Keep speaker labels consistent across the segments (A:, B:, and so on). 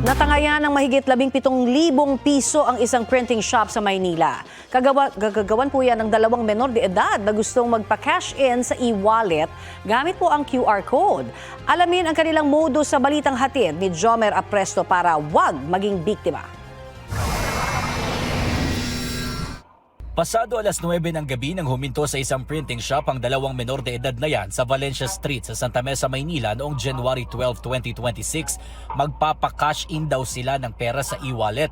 A: Natangayan ng mahigit 17,000 piso ang isang printing shop sa Maynila. Gagawan po yan ng dalawang menor de edad na gustong magpa-cash in sa e-wallet gamit po ang QR code. Alamin ang kanilang modus sa balitang hatid ni Jomer Apresto para wag maging biktima.
B: Pasado alas 9 ng gabi nang huminto sa isang printing shop ang dalawang menor de edad na yan sa Valencia Street sa Santa Mesa, Maynila noong January 12, 2026. Magpapa-cash in daw sila ng pera sa e-wallet.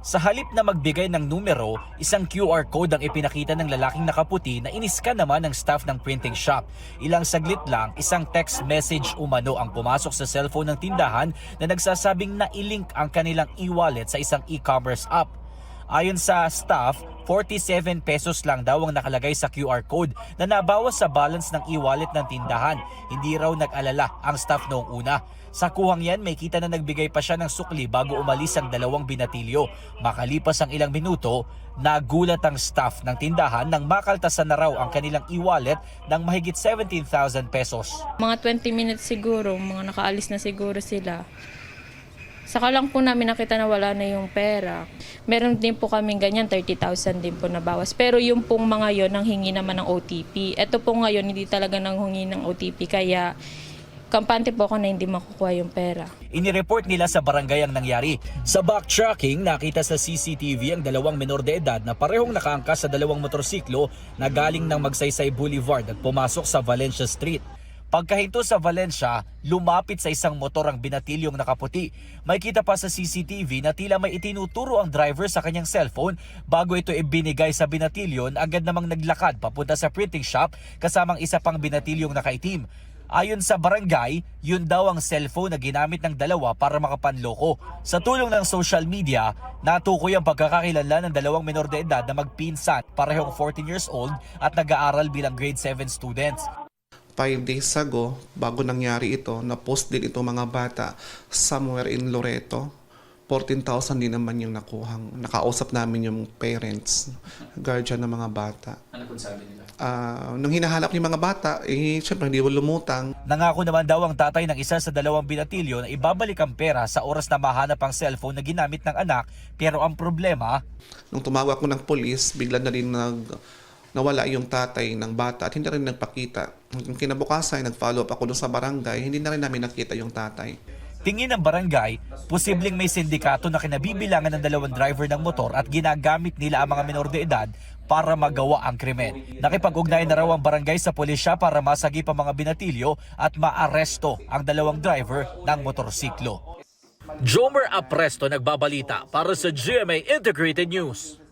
B: Sa halip na magbigay ng numero, isang QR code ang ipinakita ng lalaking nakaputi na iniskan naman ng staff ng printing shop. Ilang saglit lang, isang text message umano ang pumasok sa cellphone ng tindahan na nagsasabing na i-link ang kanilang e-wallet sa isang e-commerce app. Ayon sa staff, 47 pesos lang daw ang nakalagay sa QR code na nabawas sa balance ng e-wallet ng tindahan. Hindi raw nag-alala ang staff noong una. Sa kuhang yan, may kita na nagbigay pa siya ng sukli bago umalis ang dalawang binatilyo. Makalipas ang ilang minuto, nagulat ang staff ng tindahan nang makaltasan na raw ang kanilang e-wallet ng mahigit 17,000 pesos.
C: Mga 20 minutes siguro, mga nakaalis na siguro sila. Saka lang po namin nakita na wala na yung pera. Meron din po kaming ganyan, 30,000 din po nabawas. Pero yung pong mga yon nang hingi naman ng OTP. Ito po ngayon, hindi talaga nang hingi ng OTP. Kaya kampante po ako na hindi makukuha yung pera.
B: Inireport nila sa barangay ang nangyari. Sa backtracking, nakita sa CCTV ang dalawang menor de edad na parehong nakaangkas sa dalawang motorsiklo na galing ng Magsaysay Boulevard at pumasok sa Valencia Street. Pagkahinto sa Valencia, lumapit sa isang motor ang binatilyong nakaputi. May kita pa sa CCTV na tila may itinuturo ang driver sa kanyang cellphone bago ito ibinigay sa binatilyon, agad namang naglakad papunta sa printing shop kasamang isa pang binatilyong nakaitim. Ayon sa barangay, yun daw ang cellphone na ginamit ng dalawa para makapanloko. Sa tulong ng social media, natukoy ang pagkakakilanlan ng dalawang menor de edad na magpinsan, parehong 14 years old at nag-aaral bilang grade 7 students.
D: 5 days ago, bago nangyari ito, na-post din ito mga bata somewhere in Loreto. 14,000 din naman yung nakuhang. Nakausap namin yung parents, guardian ng mga bata.
B: Ano kung sabi nila?
D: Nung hinahanap yung mga bata, syempre hindi mo lumutang.
B: Nangako naman daw ang tatay ng isa sa dalawang binatilyo na ibabalik ang pera sa oras na mahanap ang cellphone na ginamit ng anak, pero ang problema...
D: Nung tumawag ko ng polis, bigla na rin nawala yung tatay ng bata at hindi rin nagpakita. Yung kinabukasan, nag-follow up ako doon sa barangay, hindi na rin namin nakita yung tatay.
B: Tingin ng barangay, posibleng may sindikato na kinabibilangan ng dalawang driver ng motor at ginagamit nila ang mga menor de edad para magawa ang krimen. Nakipag-ugnayan na raw ang barangay sa pulisya para masagip ang mga binatilyo at maaresto ang dalawang driver ng motorsiklo. Jomer Apresto nagbabalita para sa GMA Integrated News.